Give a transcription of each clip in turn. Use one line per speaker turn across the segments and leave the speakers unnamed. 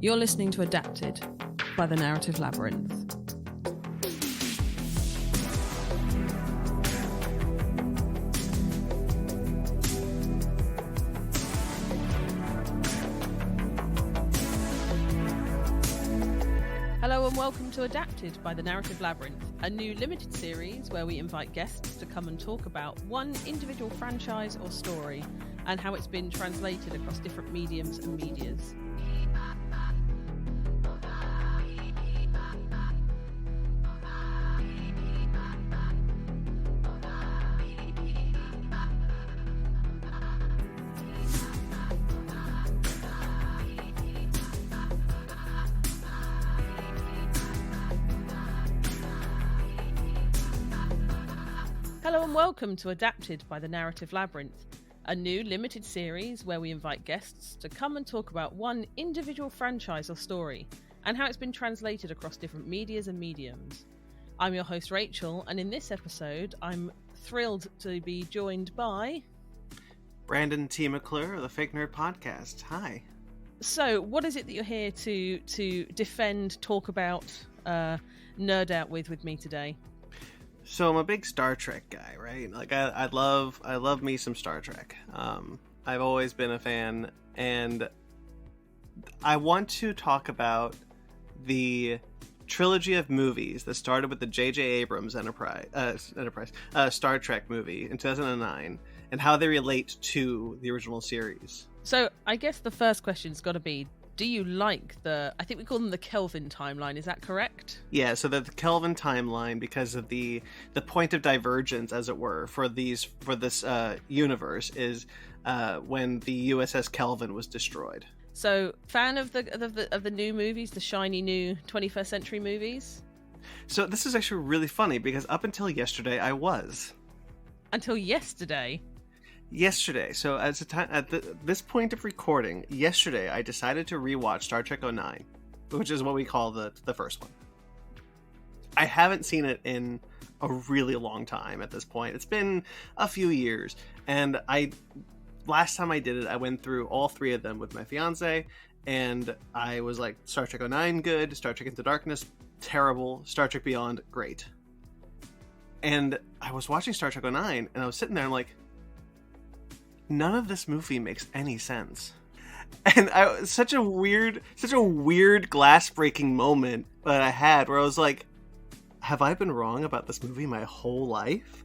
You're listening to Adapted by the Narrative Labyrinth. Hello and welcome to Adapted by the Narrative Labyrinth, a new limited series where we invite guests to come and talk about one individual franchise or story and how it's been translated across different mediums and medias. Hello and welcome to Adapted by the Narrative Labyrinth, a new limited series where we invite guests to come and talk about one individual franchise or story and how it's been translated across different medias and mediums. I'm your host Rachel, and in this episode I'm thrilled to be joined by
Brandon T. McClure of the Fake Nerd Podcast. Hi.
So what is it that you're here to defend, talk about, nerd out with me today?
So I'm a big Star Trek guy, right? Like I love me some Star Trek. I've always been a fan, and I want to talk about the trilogy of movies that started with the J.J. Abrams Star Trek movie in 2009, and how they relate to the original series. So
I guess the first question's got to be, do you like I think we call them the Kelvin timeline, is that correct?
Yeah, so the Kelvin timeline, because of the point of divergence, as it were, for this universe is when the USS Kelvin was destroyed.
So, fan of the new movies, the shiny new 21st century movies?
So this is actually really funny, because up until yesterday I was.
Until yesterday?
Yesterday, so at this point of recording, yesterday I decided to rewatch Star Trek 09, which is what we call the first one. I haven't seen it in a really long time at this point. It's been a few years, and last time I did it, I went through all three of them with my fiance, and I was like, Star Trek 09 good, Star Trek Into Darkness terrible, Star Trek Beyond great. And I was watching Star Trek 09, and I was sitting there and like, none of this movie makes any sense. And such a weird glass-breaking moment that I had where I was like, have I been wrong about this movie my whole life?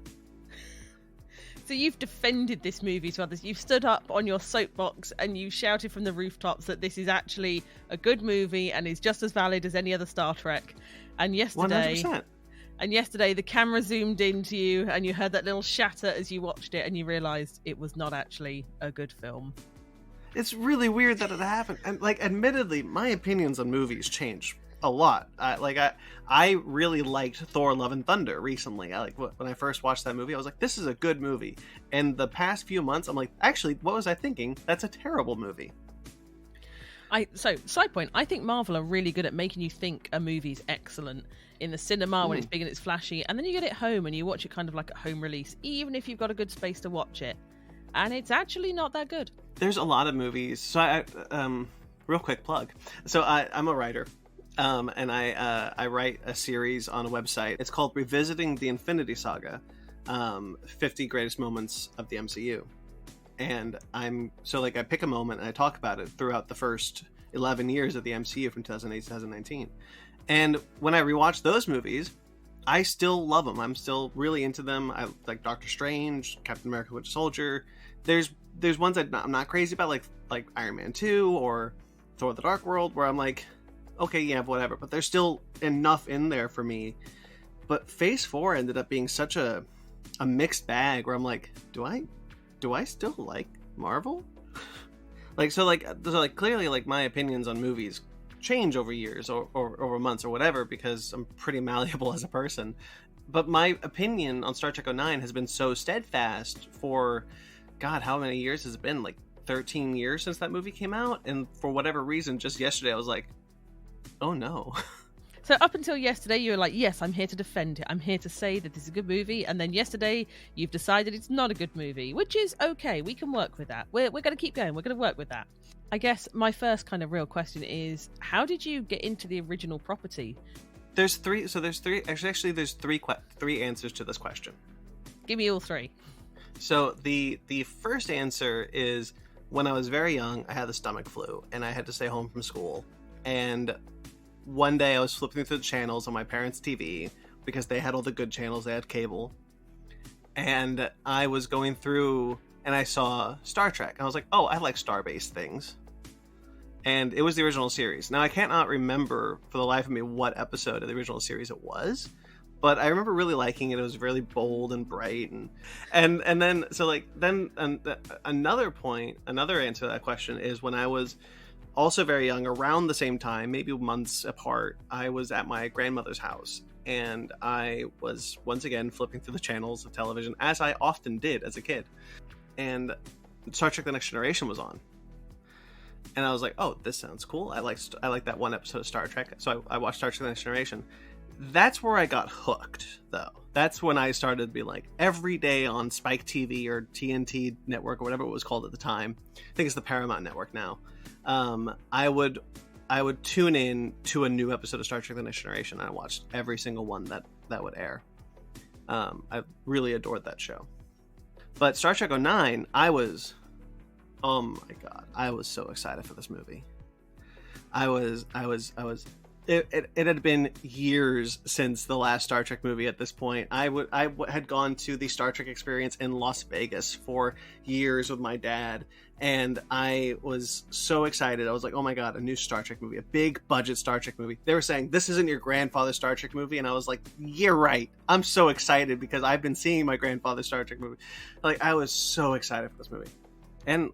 So you've defended this movie to others. You've stood up on your soapbox and you shouted from the rooftops that this is actually a good movie and is just as valid as any other Star Trek. And yesterday...
100%.
And yesterday, the camera zoomed into you and you heard that little shatter as you watched it and you realised it was not actually a good film.
It's really weird that it happened. And, like, admittedly, my opinions on movies change a lot. I really liked Thor Love and Thunder recently. When I first watched that movie, I was like, this is a good movie. And the past few months, I'm like, actually, what was I thinking? That's a terrible movie.
So, side point, I think Marvel are really good at making you think a movie's excellent in the cinema when it's big and it's flashy, and then you get it home and you watch it kind of like a home release, even if you've got a good space to watch it, and it's actually not that good. There's
a lot of movies. So real quick plug. So I'm a writer, and I write a series on a website. It's called Revisiting the Infinity Saga, 50 Greatest Moments of the MCU. And I pick a moment and I talk about it throughout the first 11 years of the MCU from 2008 to 2019. And when I rewatch those movies, I still love them. I'm still really into them. I like Doctor Strange, Captain America, Winter Soldier. There's ones I'm not crazy about, like Iron Man 2 or Thor: The Dark World, where I'm like, okay, yeah, whatever. But there's still enough in there for me. But Phase 4 ended up being such a mixed bag where I'm like, do I still like Marvel? Clearly, like, my opinions on movies change over years or over months or whatever, because I'm pretty malleable as a person. But my opinion on Star Trek 09 has been so steadfast for, God, how many years has it been? Like 13 years since that movie came out? And for whatever reason, just yesterday, I was like, oh no.
So up until yesterday, you were like, yes, I'm here to defend it. I'm here to say that this is a good movie. And then yesterday, you've decided it's not a good movie, which is okay. We can work with that. We're going to keep going. We're going to work with that. I guess my first kind of real question is, how did you get into the original property?
There's three. So there's three. Actually, there's three answers to this question.
Give me all three.
So the first answer is, when I was very young, I had the stomach flu, and I had to stay home from school. And one day I was flipping through the channels on my parents' TV, because they had all the good channels, they had cable. And I was going through, and I saw Star Trek. I was like, oh, I like star-based things. And it was the original series. Now, I cannot remember for the life of me what episode of the original series it was, but I remember really liking it. It was really bold and bright, and then so like then another answer to that question is, when I was also very young, around the same time, maybe months apart, I was at my grandmother's house, and I was once again flipping through the channels of television, as I often did as a kid, and Star Trek: The Next Generation was on. And I was like, oh, this sounds cool. I like that one episode of Star Trek. So I watched Star Trek: The Next Generation. That's where I got hooked, though. That's when I started to be like, every day on Spike TV or TNT Network or whatever it was called at the time. I think it's the Paramount Network now. I would tune in to a new episode of Star Trek: The Next Generation. And I watched every single one that would air. I really adored that show. But Star Trek 09, oh my god, I was so excited for this movie. It had been years since the last Star Trek movie at this point. I had gone to the Star Trek experience in Las Vegas for years with my dad, and I was so excited. I was like, oh my god, a new Star Trek movie, a big budget Star Trek movie. They were saying, this isn't your grandfather's Star Trek movie, and I was like, you're right. I'm so excited because I've been seeing my grandfather's Star Trek movie. Like, I was so excited for this movie. And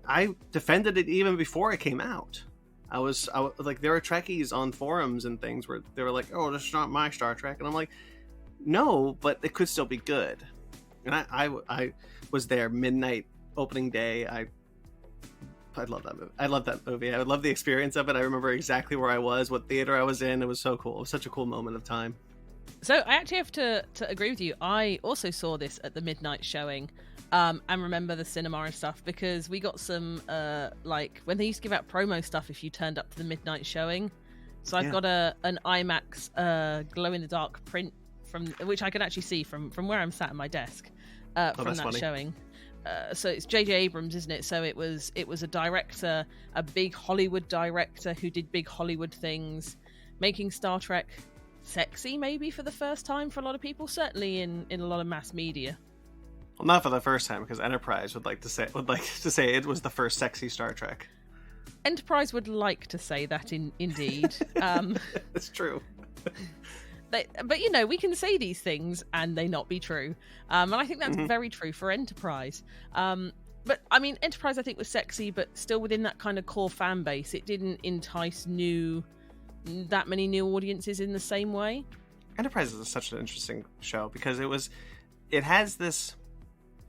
I defended it even before it came out. I was like, there were Trekkies on forums and things where they were like, oh, this is not my Star Trek. And I'm like, no, but it could still be good. And I was there midnight opening day. I love that movie. I love that movie. I love the experience of it. I remember exactly where I was, what theater I was in. It was so cool. It was such a cool moment of time.
So I actually have to agree with you. I also saw this at the midnight showing. And remember the cinema and stuff, because we got some like when they used to give out promo stuff if you turned up to the midnight showing. So I've got an IMAX glow in the dark print from which I can actually see from where I'm sat at my desk from that funny. Showing. So it's J.J. Abrams, isn't it? So it was a director, a big Hollywood director who did big Hollywood things, making Star Trek sexy maybe for the first time for a lot of people, certainly in a lot of mass media.
Well, not for the first time, because Enterprise would like to say it was the first sexy Star Trek.
Enterprise would like to say that, indeed.
It's true.
But you know, we can say these things and they not be true, and I think that's very true for Enterprise. But I mean, Enterprise I think was sexy, but still within that kind of core fan base. It didn't entice that many new audiences in the same way. Enterprise
is such an interesting show because it has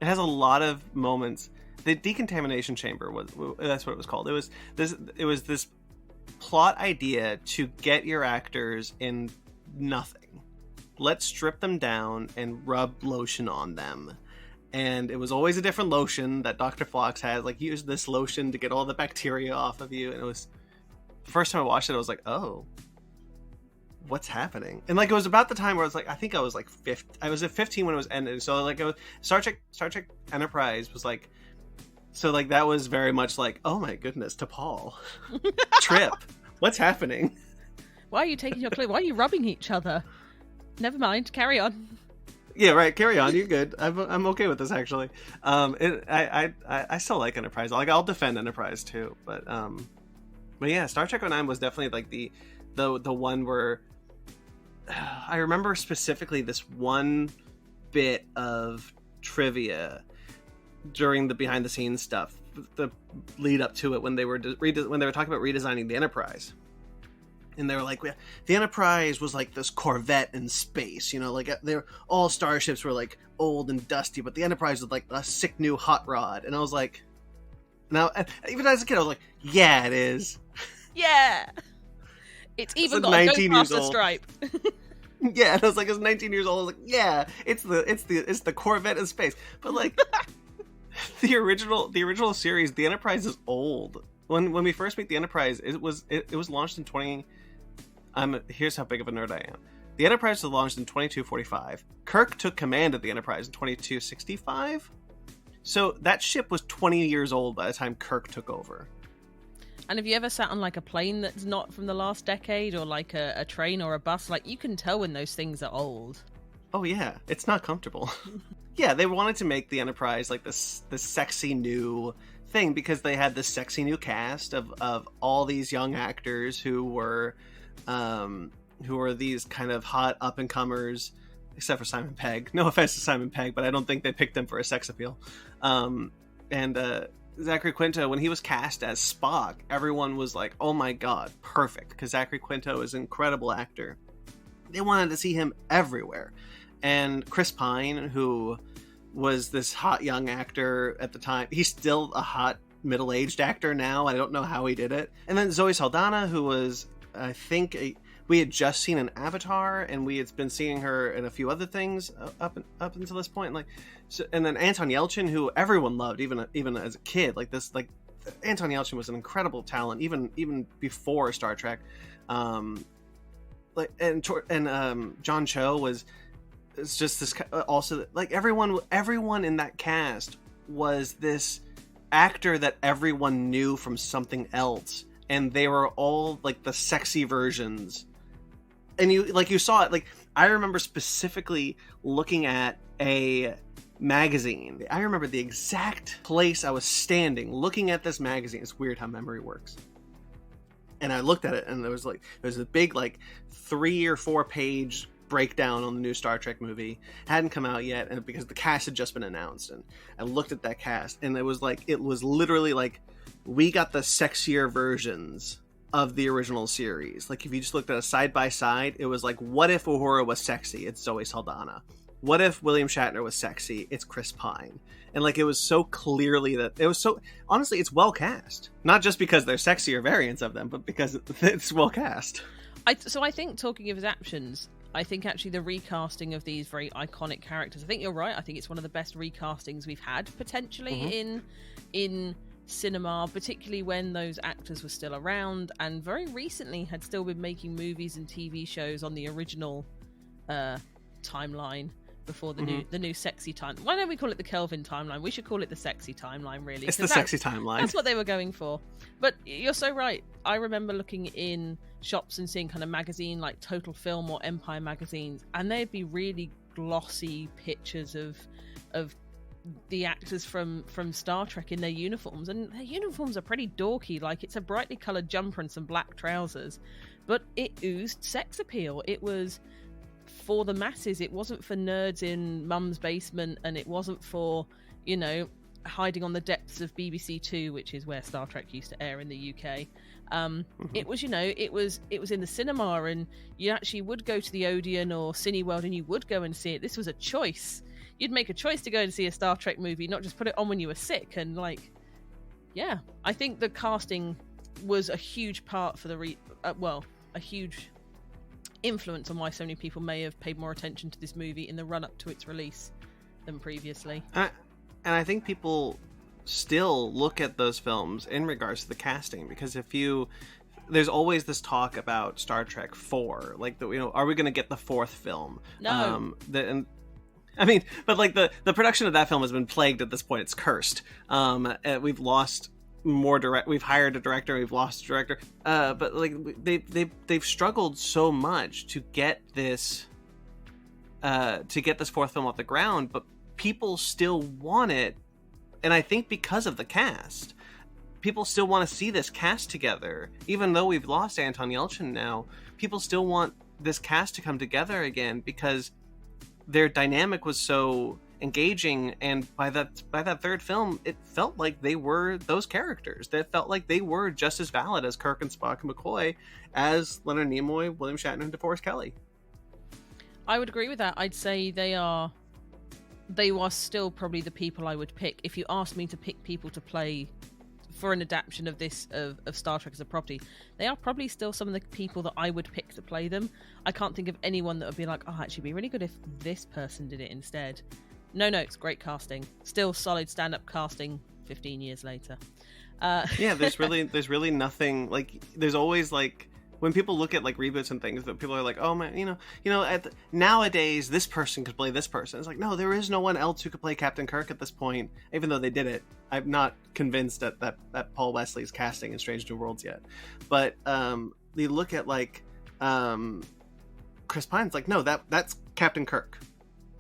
a lot of moments. The decontamination chamber that's what it was called. It was this plot idea to get your actors in nothing. Let's strip them down and rub lotion on them. And it was always a different lotion that Dr. Phlox had. Like, use this lotion to get all the bacteria off of you. And it was, the first time I watched it, I was like, oh, what's happening? And like, it was about the time where I was like, I think I was like 15. I was at 15 when it was ending. So like, Star Trek Enterprise was like, so like that was very much like, oh my goodness, T'Pol, Trip, what's happening?
Why are you taking your clothes? Why are you rubbing each other? Never mind, carry on.
Yeah, right. Carry on. You're good. I'm okay with this actually. I still like Enterprise. Like, I'll defend Enterprise too. But yeah, Star Trek 09 was definitely like the one where I remember specifically this one bit of trivia during the behind the scenes stuff, the lead up to it when they were talking about redesigning the Enterprise. And they were like, the Enterprise was like this Corvette in space, you know, like all starships were like old and dusty, but the Enterprise was like a sick new hot rod. And I was like, now even as a kid, I was like, yeah, it is.
Yeah, it's even got a go past the stripe.
Yeah, and I was like, I was 19 years old. I was like, yeah, it's the Corvette in space. But like the original series, the Enterprise is old. when we first meet the Enterprise, it was launched in 20. Here's how big of a nerd I am. The Enterprise was launched in 2245. Kirk took command of the Enterprise in 2265. So that ship was 20 years old by the time Kirk took over.
And have you ever sat on like a plane that's not from the last decade, or like a train or a bus? Like, you can tell when those things are old.
Oh yeah, it's not comfortable. Yeah, they wanted to make the Enterprise like this sexy new thing because they had this sexy new cast of all these young actors who were these kind of hot up and comers, except for Simon Pegg. No offense to Simon Pegg, but I don't think they picked him for a sex appeal. Zachary Quinto, when he was cast as Spock, everyone was like, oh my god, perfect, because Zachary Quinto is an incredible actor. They wanted to see him everywhere. And Chris Pine, who was this hot young actor at the time, he's still a hot middle-aged actor now. I don't know how he did it. And then Zoe Saldana, who was, I think, we had just seen an Avatar, and we had been seeing her in a few other things up until this point. And then Anton Yelchin, who everyone loved, even as a kid. Anton Yelchin was an incredible talent, even before Star Trek. John Cho was just this also, like, everyone in that cast was this actor that everyone knew from something else, and they were all like the sexy versions. And you saw it. Like, I remember specifically looking at a magazine. I remember the exact place I was standing looking at this magazine. It's weird how memory works. And I looked at it, and there was a big 3 or 4 page breakdown on the new Star Trek movie. Hadn't come out yet, and because the cast had just been announced, and I looked at that cast, and it was literally like, we got the sexier versions of the original series. Like, if you just looked at a side by side, it was like, what if Uhura was sexy? It's Zoe Saldana. What if William Shatner was sexy? It's Chris Pine. And it was so clearly that it was so, honestly, it's well cast. Not just because they're sexier variants of them, but because it's well cast.
So I think, talking of adaptions, I think actually the recasting of these very iconic characters, I think you're right. I think it's one of the best recastings we've had potentially in cinema, particularly when those actors were still around and very recently had still been making movies and TV shows on the original timeline before the new sexy time. Why don't we call it the Kelvin timeline? We should call it the sexy timeline, really.
It's the sexy timeline.
That's what they were going for. But you're so right. I remember looking in shops and seeing kind of magazine like Total Film or Empire magazines, and they'd be really glossy pictures of the actors from Star Trek in their uniforms, and their uniforms are pretty dorky. Like, it's a brightly coloured jumper and some black trousers, but it oozed sex appeal. It was for the masses. It wasn't for nerds in mum's basement, and it wasn't for, hiding on the depths of BBC Two, which is where Star Trek used to air in the UK. It was, it was in the cinema, and you actually would go to the Odeon or Cineworld and you would go and see it. This was a choice. You'd make a choice to go and see a Star Trek movie, not just put it on when you were sick. And I think the casting was a huge part for a huge influence on why so many people may have paid more attention to this movie in the run-up to its release than previously. And
I think people still look at those films in regards to the casting, because there's always this talk about Star Trek 4, are we going to get the 4th film?
No.
The production of that film has been plagued at this point. It's cursed. We've lost we've hired a director, we've lost a director. But they've struggled so much to get this 4th film off the ground, but people still want it. And I think because of the cast, people still want to see this cast together. Even though we've lost Anton Yelchin now, people still want this cast to come together again, because their dynamic was so engaging, and by that 3rd film, it felt like they were those characters. They felt like they were just as valid as Kirk and Spock and McCoy as Leonard Nimoy, William Shatner, and DeForest Kelley. I
would agree with that. I'd say they are still probably the people I would pick. If you asked me to pick people to play for an adaptation of this of Star Trek as a property, they are probably still some of the people that I would pick to play them. I can't think of anyone that would be like, actually it'd be really good if this person did it instead. No, it's great casting. Still solid stand-up casting 15 years later.
Yeah, there's really nothing, like, there's always, like, when people look at, like, reboots and things, that people are like, oh man, nowadays this person could play this person. It's like, no, there is no one else who could play Captain Kirk at this point, even though they did it. I'm not convinced that Paul Wesley's casting in Strange New Worlds yet. But you look at, like, Chris Pine's like, no, that's Captain Kirk.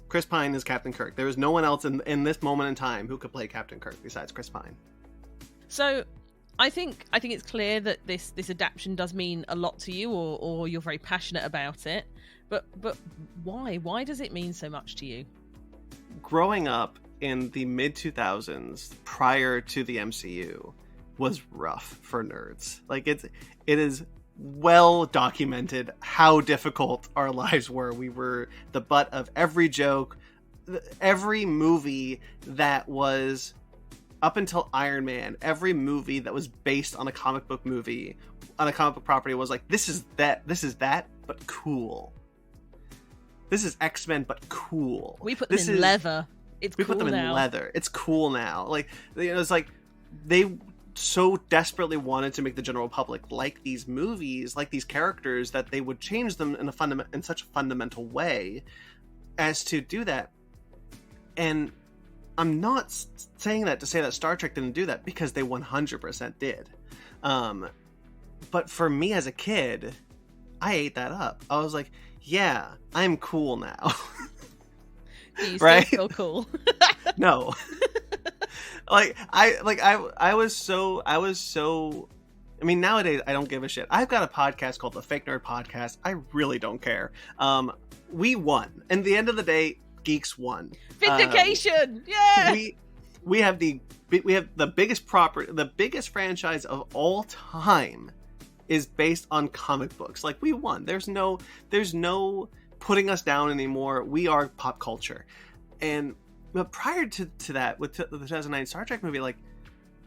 Chris Pine is Captain Kirk. There is no one else in this moment in time who could play Captain Kirk besides Chris Pine.
So I think it's clear that this adaptation does mean a lot to you, or you're very passionate about it. But why? Why does it mean so much to you?
Growing up in the mid-2000s, prior to the MCU, was rough for nerds. Like, it is well documented how difficult our lives were. We were the butt of every joke, every movie that was, up until Iron Man, every movie that was based on a comic book movie, on a comic book property, was like, this is that, but cool. This is X-Men, but cool.
We put them in leather.
We put them in leather. It's cool now. Like, it's like they so desperately wanted to make the general public like these movies, like these characters, that they would change them in such a fundamental way as to do that. And I'm not saying that to say that Star Trek didn't do that, because they 100% did. But for me as a kid, I ate that up. I was like, yeah, I'm cool now.
Do you still feel cool?
No. I was so, I mean, nowadays I don't give a shit. I've got a podcast called the Fake Nerd Podcast. I really don't care. We won. And at the end of the day, geeks won.
Vindication! Yeah!
We have the biggest property, the biggest franchise of all time is based on comic books. Like, we won. There's no putting us down anymore. We are pop culture. But prior to that, with the 2009 Star Trek movie, like,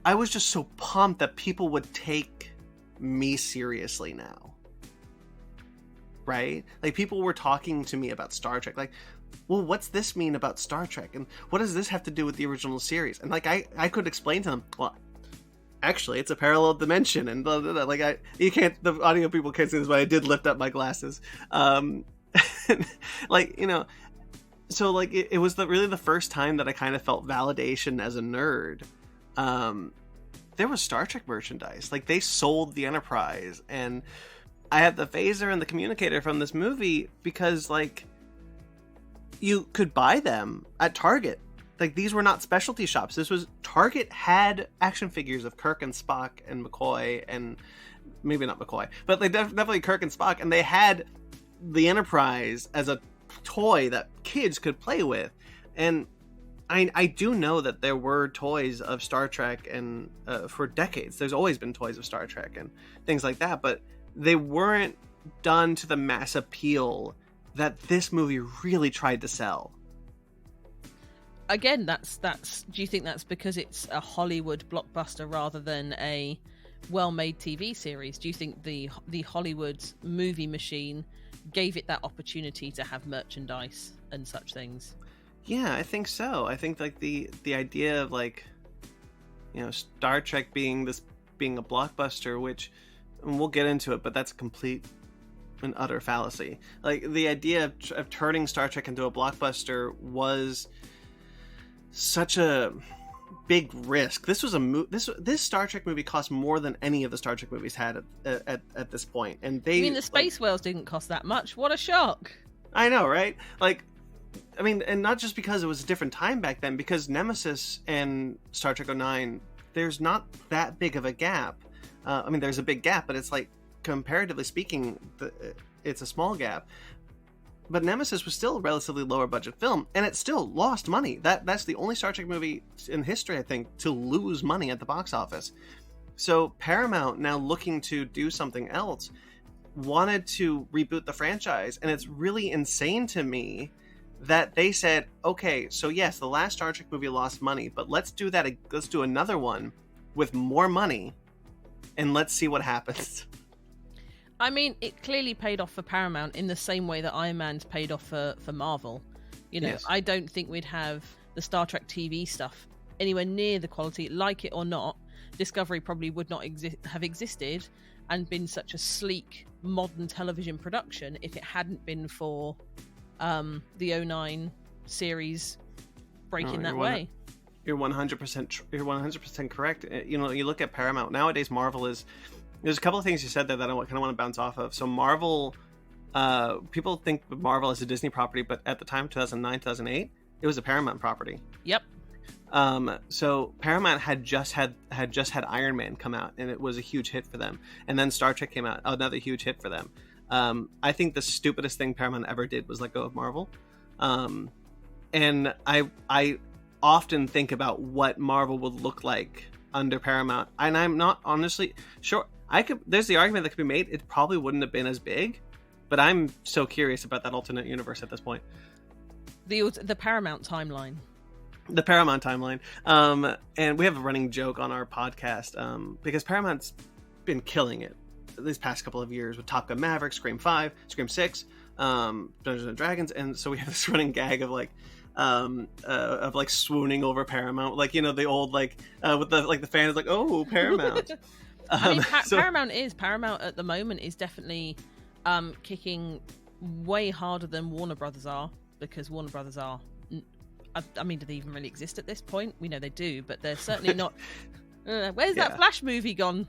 I was just so pumped that people would take me seriously now. Right? Like, people were talking to me about Star Trek. Like, well, what's this mean about Star Trek? And what does this have to do with the original series? And, like, I could explain to them, well, actually, it's a parallel dimension. And blah, blah, blah. Like, the audio people can't see this, but I did lift up my glasses. Like, so, like, it was really the first time that I kind of felt validation as a nerd. There was Star Trek merchandise. Like, they sold the Enterprise, and I had the phaser and the communicator from this movie because, like, you could buy them at Target. Like, these were not specialty shops. This was Target had action figures of Kirk and Spock and McCoy, and maybe not McCoy, but they definitely Kirk and Spock, and they had the Enterprise as a toy that kids could play with. And I do know that there were toys of Star Trek, and for decades there's always been toys of Star Trek and things like that, but they weren't done to the mass appeal that this movie really tried to sell.
Again, that's do you think that's because it's a Hollywood blockbuster rather than a well-made TV series? Do you think the Hollywood movie machine gave it that opportunity to have merchandise and such things?
Yeah, I think so. I think, like, the idea of, like, Star Trek being a blockbuster, which, and we'll get into it, but that's a complete and utter fallacy. Like, the idea of turning Star Trek into a blockbuster was such a big risk. This was this Star Trek movie cost more than any of the Star Trek movies had at this point. And
the Space Whales didn't cost that much. What a shock.
I know, right? Like, I mean, and not just because it was a different time back then, because Nemesis and Star Trek 09, there's not that big of a gap. I mean, there's a big gap, but it's like, comparatively speaking, it's a small gap. But Nemesis was still a relatively lower budget film, and it still lost money. That's the only Star Trek movie in history, I think, to lose money at the box office. So Paramount, now looking to do something else, wanted to reboot the franchise, and it's really insane to me that they said, okay, so yes, the last Star Trek movie lost money, but let's do another one with more money, and let's see what happens.
I mean, it clearly paid off for Paramount in the same way that Iron Man's paid off for Marvel. Yes. I don't think we'd have the Star Trek TV stuff anywhere near the quality, like it or not, Discovery probably would not have existed and been such a sleek modern television production if it hadn't been for the 09 series breaking that way.
You're 100%. You're 100% correct. You know, you look at Paramount nowadays. Marvel is. There's a couple of things you said there that I kind of want to bounce off of. So Marvel, people think of Marvel as a Disney property, but at the time, 2009, 2008, it was a Paramount property.
Yep.
So Paramount had just had Iron Man come out, and it was a huge hit for them. And then Star Trek came out, another huge hit for them. I think the stupidest thing Paramount ever did was let go of Marvel. And I often think about what Marvel would look like under Paramount, and I'm not honestly sure. There's the argument that could be made. It probably wouldn't have been as big, but I'm so curious about that alternate universe at this point.
The Paramount timeline.
The Paramount timeline. And we have a running joke on our podcast because Paramount's been killing it these past couple of years with Top Gun Maverick, Scream 5, Scream 6, Dungeons and Dragons, and so we have this running gag of like swooning over Paramount, like, you know, the old with the fans like, oh, Paramount.
I mean, Paramount at the moment is definitely kicking way harder than Warner Brothers are, because Warner Brothers are, I mean, do they even really exist at this point? We know they do, but they're certainly not. Where's that Flash movie gone?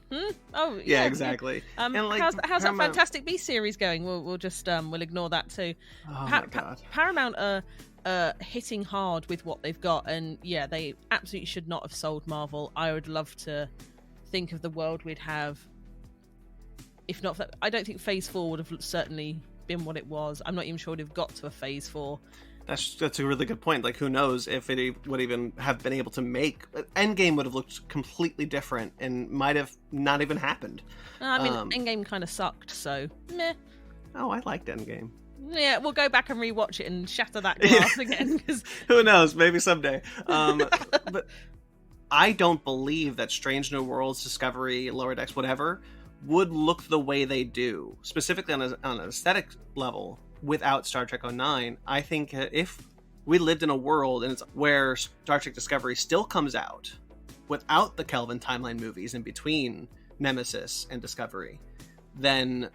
Oh,
yeah, exactly.
And how's that Fantastic Beasts series going? We'll just we'll ignore that too.
Oh my God.
Paramount are hitting hard with what they've got, and yeah, they absolutely should not have sold Marvel. I would love to think of the world we'd have if not for, I don't think Phase 4 would have certainly been what it was. I'm not even sure it would have got to a Phase 4.
That's a really good point. Like, who knows if it would even have been able to make... Endgame would have looked completely different and might have not even happened.
I mean, Endgame kind of sucked, so meh.
Oh, I liked Endgame.
Yeah, we'll go back and rewatch it and shatter that glass again. Cause...
Who knows? Maybe someday. But I don't believe that Strange New Worlds, Discovery, Lower Decks, whatever, would look the way they do, specifically on an aesthetic level, without Star Trek 09. I think if we lived in a world and it's where Star Trek Discovery still comes out without the Kelvin timeline movies in between Nemesis and Discovery, then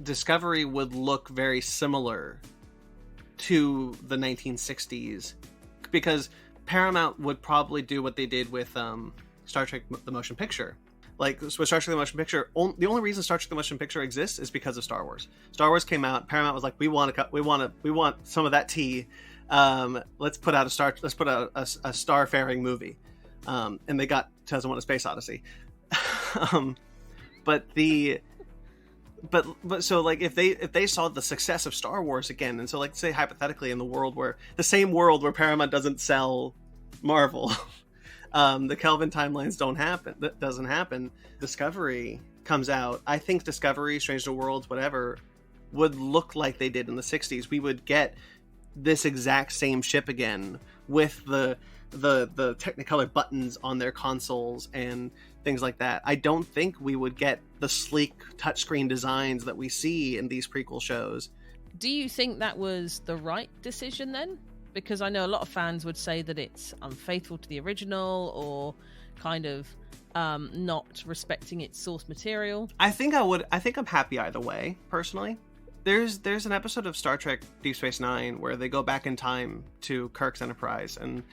Discovery would look very similar to the 1960s, because Paramount would probably do what they did with Star Trek the Motion Picture. Like, with Star Trek the Motion Picture, the only reason Star Trek the Motion Picture exists is because of Star Wars. Star Wars came out. Paramount was like, we want some of that tea. Let's put out a starfaring movie, and they got 2001: A Space Odyssey. But so, like, if they saw the success of Star Wars again, and so, like, say hypothetically in the same world where Paramount doesn't sell Marvel. The Kelvin timelines doesn't happen. Discovery comes out. I think Discovery, Strange New Worlds, whatever, would look like they did in the 60s. We would get this exact same ship again with the Technicolor buttons on their consoles and things like that. I don't think we would get the sleek touchscreen designs that we see in these prequel shows.
Do you think that was the right decision then? Because I know a lot of fans would say that it's unfaithful to the original, or kind of not respecting its source material.
I think I'm happy either way, personally. There's an episode of Star Trek Deep Space Nine where they go back in time to Kirk's Enterprise, and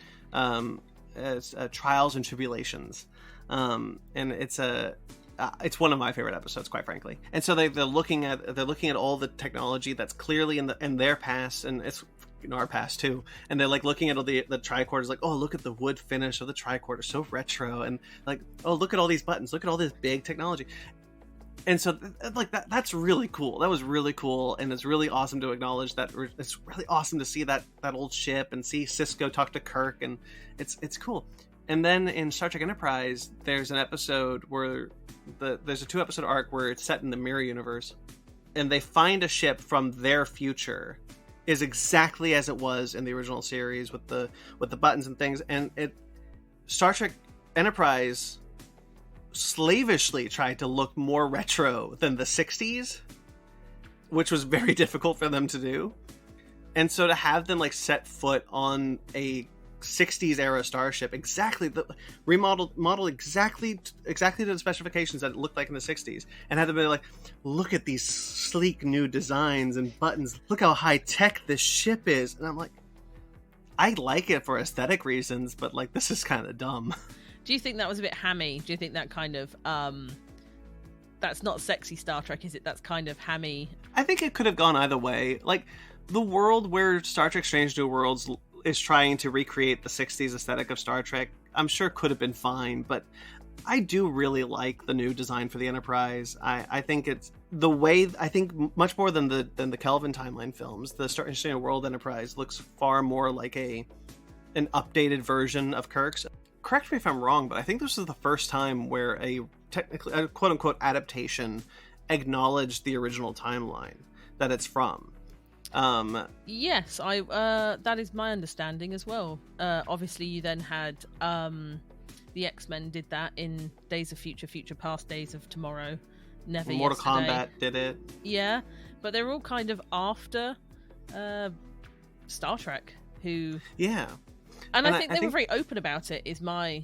it's Trials and Tribulations, and it's one of my favorite episodes, quite frankly. And so they're looking at all the technology that's clearly in their past, and it's in our past too, and they're like looking at all the tricorders, like, oh, look at the wood finish of the tricorder, so retro, and like, oh, look at all these buttons, look at all this big technology. And so, like, that's really cool. That was really cool, and it's really awesome to acknowledge that. It's really awesome to see that old ship and see Sisko talk to Kirk, and it's cool. And then in Star Trek Enterprise, there's an episode where there's a 2-episode arc where it's set in the Mirror Universe, and they find a ship from their future is exactly as it was in the original series with the buttons and things, and Star Trek Enterprise slavishly tried to look more retro than the 60s, which was very difficult for them to do. And so to have them like set foot on a '60s era starship, exactly the model exactly to the specifications that it looked like in the '60s, and had to be like, look at these sleek new designs and buttons. Look how high tech this ship is. And I'm like, I like it for aesthetic reasons, but like this is kind of dumb.
Do you think that was a bit hammy? Do you think that kind of that's not sexy Star Trek, is it? That's kind of hammy.
I think it could have gone either way. Like the world where Star Trek Strange New Worlds is trying to recreate the 60s aesthetic of Star Trek, I'm sure could have been fine, but I do really like the new design for the Enterprise. I think it's the way, I think much more than the Kelvin timeline films, the Strange New World Enterprise looks far more like an updated version of Kirk's. Correct me if I'm wrong, but I think this is the first time where a quote unquote adaptation acknowledged the original timeline that it's from.
Yes, that is my understanding as well. Obviously you then had the X-Men did that in Days of Future Past, Days of Tomorrow, Never
Mortal
Yesterday.
Kombat did it.
Yeah, but they're all kind of after Star Trek, who...
Yeah.
And I think they were very open about it, is my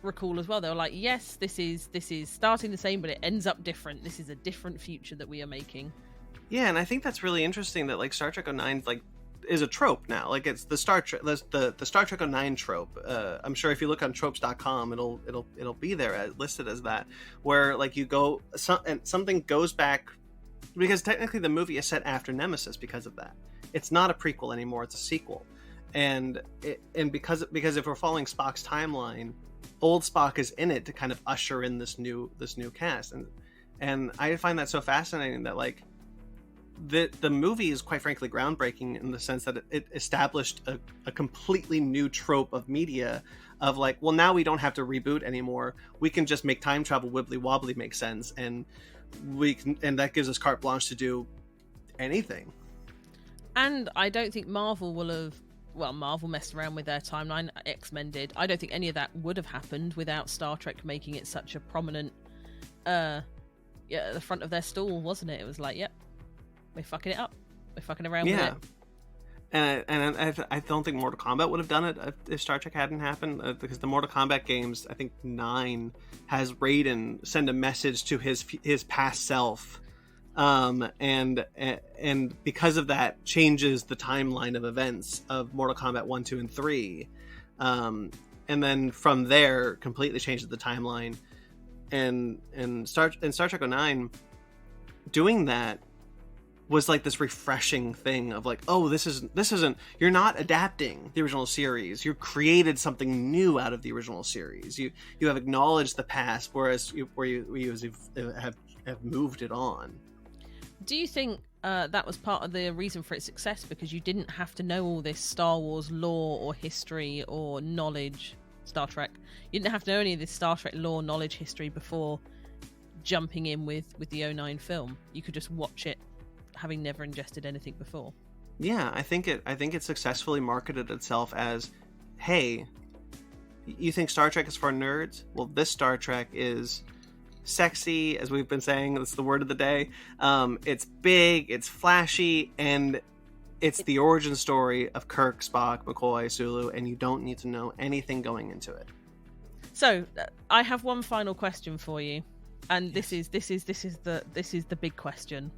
recall as well. They were like, yes, this is starting the same, but it ends up different. This is a different future that we are making.
Yeah, and I think that's really interesting that like Star Trek 09 like is a trope now. Like it's the Star Trek the Star Trek 09 trope. I'm sure if you look on tropes.com, it'll be there listed as that, where like you go and something goes back, because technically the movie is set after Nemesis because of that. It's not a prequel anymore; it's a sequel, and because if we're following Spock's timeline, old Spock is in it to kind of usher in this new cast, and I find that so fascinating that like. The movie is quite frankly groundbreaking in the sense that it established a completely new trope of media of like, well, now we don't have to reboot anymore. We can just make time travel wibbly wobbly make sense, and that gives us carte blanche to do anything.
And I don't think Marvel will have. Well, Marvel messed around with their timeline. X-Men did. I don't think any of that would have happened without Star Trek making it such a prominent, at the front of their stall, wasn't it? It was like, yep. We're fucking it up. We're fucking around with it.
And I don't think Mortal Kombat would have done it if Star Trek hadn't happened, because the Mortal Kombat games, I think 9 has Raiden send a message to his past self, and because of that changes the timeline of events of Mortal Kombat 1, 2, and 3, and then from there completely changes the timeline, and Star Trek 09 doing that was like this refreshing thing of like, oh, this isn't, you're not adapting the original series. You created something new out of the original series. You have acknowledged the past, whereas you have moved it on.
Do you think that was part of the reason for its success? Because you didn't have to know all this Star Wars lore or history or knowledge, Star Trek. You didn't have to know any of this Star Trek lore, knowledge, history before jumping in with the 09 film. You could just watch it having never ingested anything before.
Yeah, I think it successfully marketed itself as, hey, you think Star Trek is for nerds? Well, this Star Trek is sexy, as we've been saying. That's the word of the day. It's big, it's flashy, and it's the origin story of Kirk, Spock, McCoy, Sulu, and you don't need to know anything going into it.
So, I have one final question for you, and this is the big question.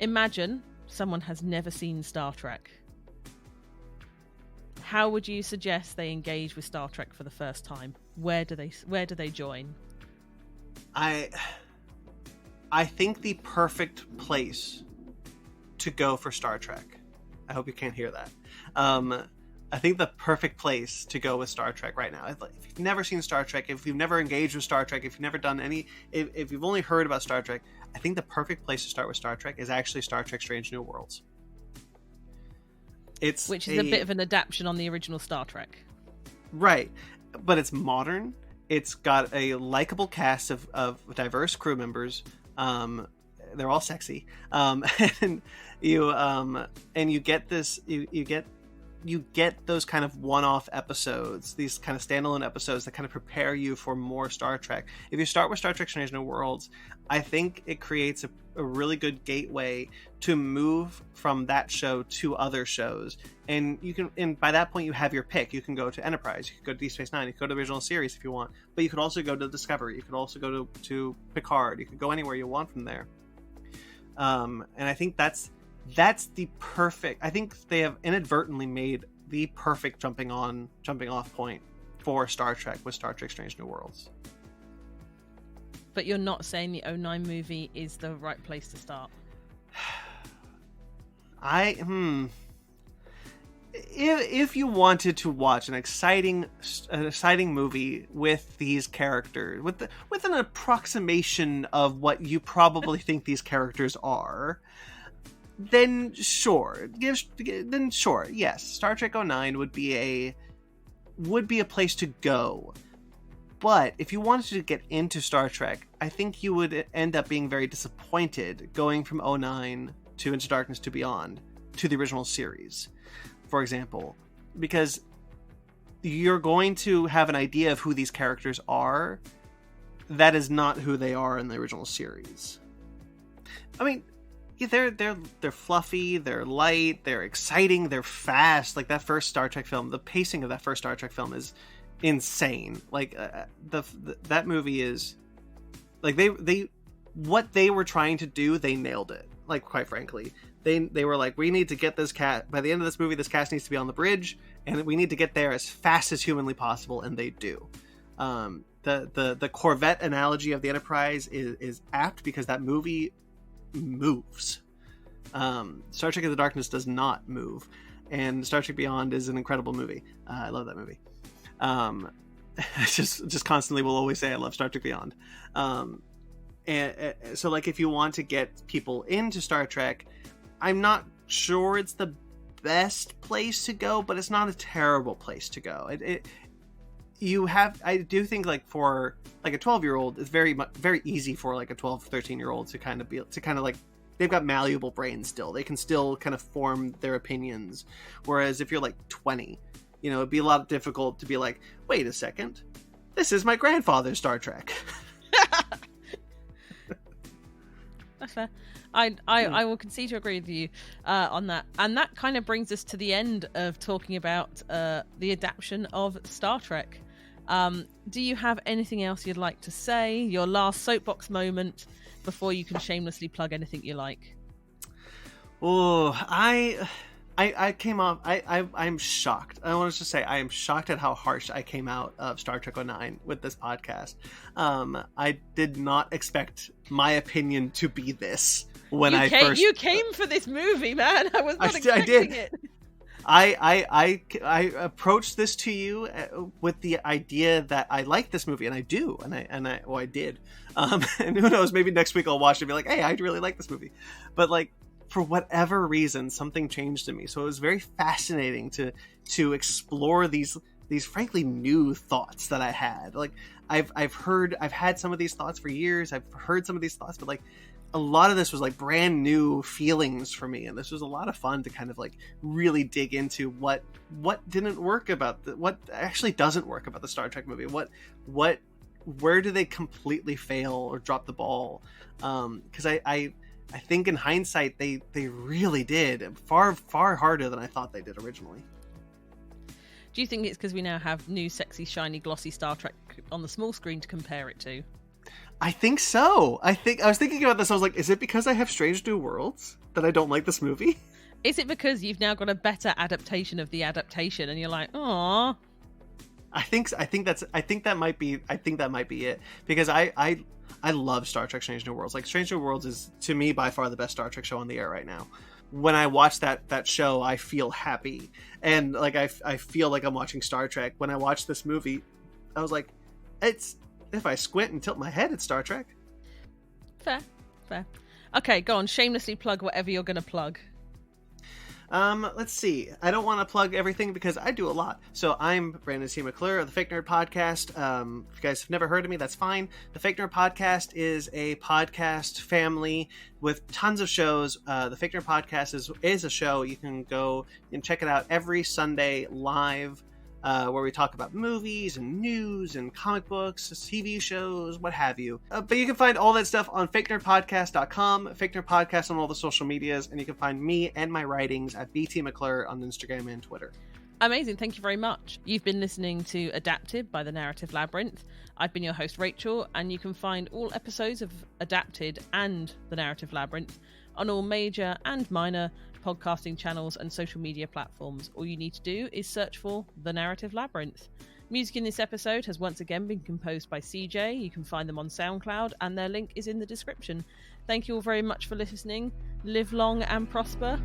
Imagine someone has never seen Star Trek. How would you suggest they engage with Star Trek for the first time? Where do they join?
I think the perfect place to go for Star Trek. I hope you can't hear that. I think the perfect place to go with Star Trek right now. If you've never seen Star Trek, if you've never engaged with Star Trek, if you've never done if you've only heard about Star Trek, I think the perfect place to start with Star Trek is actually Star Trek Strange New Worlds. Which is a bit of an adaptation on the original Star Trek. Right. But it's modern. It's got a likable cast of diverse crew members. They're all sexy. And you get this, you get you get those kind of one-off episodes, these kind of standalone episodes that kind of prepare you for more Star Trek. If you start with Star Trek Strange New Worlds, I think it creates a really good gateway to move from that show to other shows. And by that point you have your pick. You can go to Enterprise, you can go to Deep Space Nine, you can go to the original series if you want, but you could also go to Discovery, you could also go to Picard, you could go anywhere you want from there. And I think that's the perfect. I think they have inadvertently made the perfect jumping off point for Star Trek with Star Trek Strange New Worlds.
But you're not saying the 2009 movie is the right place to start.
If you wanted to watch an exciting movie with these characters, with an approximation of what you probably think these characters are, then sure. Yes, Star Trek 09 would be a place to go. But if you wanted to get into Star Trek, I think you would end up being very disappointed going from 09 to Into Darkness to Beyond to the original series, for example, because you're going to have an idea of who these characters are. That is not who they are in the original series. I mean, yeah, they're fluffy, they're light, they're exciting, they're fast. Like that first Star Trek film, the pacing of that first Star Trek film is insane. Like that movie is like they what they were trying to do, they nailed it. Like, quite frankly, they were like, we need to get this cat by the end of this movie. This cast needs to be on the bridge, and we need to get there as fast as humanly possible, and they do. The Corvette analogy of the Enterprise is apt because that movie moves. Star Trek Into Darkness does not move, and Star Trek Beyond is an incredible movie. I love that movie. Just constantly will always say I love Star Trek Beyond. And so, like, if you want to get people into Star Trek, I'm not sure it's the best place to go, but it's not a terrible place to go. I do think, like, for like a 12-year-old, it's very easy for like a 12, 13-year-old to kind of like, they've got malleable brains still. They can still kind of form their opinions. Whereas if you're like 20, it'd be a lot difficult to be like, wait a second, this is my grandfather's Star Trek.
That's fair. I will concede to agree with you on that. And that kind of brings us to the end of talking about the adaptation of Star Trek. Do you have anything else you'd like to say? Your last soapbox moment before you can shamelessly plug anything you like?
Oh, I came off. I'm shocked. I want to just say I am shocked at how harsh I came out of Star Trek 09 with this podcast. I did not expect my opinion to be this when
you came for this movie, man. I was not expecting it.
I approached this to you with the idea that I like this movie, and I do, and I did. And who knows? Maybe next week I'll watch it and be like, hey, I really like this movie, but like, for whatever reason, something changed in me. So it was very fascinating to explore these frankly new thoughts that I had. Like I've had some of these thoughts for years. I've heard some of these thoughts, but like a lot of this was like brand new feelings for me. And this was a lot of fun to kind of like really dig into what didn't work about what actually doesn't work about the Star Trek movie. Where do they completely fail or drop the ball? Because I think in hindsight, they really did far, far harder than I thought they did originally.
Do you think it's because we now have new, sexy, shiny, glossy Star Trek on the small screen to compare it to?
I think so. I was thinking about this. I was like, is it because I have Strange New Worlds that I don't like this movie?
Is it because you've now got a better adaptation of the adaptation and you're like, aww?
I think that might be it, because I love Star Trek Strange New Worlds. Like, Strange New Worlds is, to me, by far the best Star Trek show on the air right now. When I watch that show, I feel happy. And, like, I feel like I'm watching Star Trek. When I watched this movie, I was like, if I squint and tilt my head, it's Star Trek.
Fair. Okay, go on. Shamelessly plug whatever you're going to plug.
Let's see. I don't want to plug everything because I do a lot. So I'm Brandon C. McClure of the Fake Nerd Podcast. If you guys have never heard of me, that's fine. The Fake Nerd Podcast is a podcast family with tons of shows. The Fake Nerd Podcast is a show. You can go and check it out every Sunday live, where we talk about movies and news and comic books, TV shows, what have you. But you can find all that stuff on fakenerdpodcast.com, Fake Nerd Podcast on all the social medias, and you can find me and my writings at BT McClure on Instagram and Twitter.
Amazing, thank you very much. You've been listening to Adapted by the Narrative Labyrinth. I've been your host, Rachel, and you can find all episodes of Adapted and the Narrative Labyrinth on all major and minor podcasting channels and social media platforms. All you need to do is search for The Narrative Labyrinth. Music in this episode has once again been composed by CJ. You can find them on SoundCloud and their link is in the description. Thank you all very much for listening. Live long and prosper.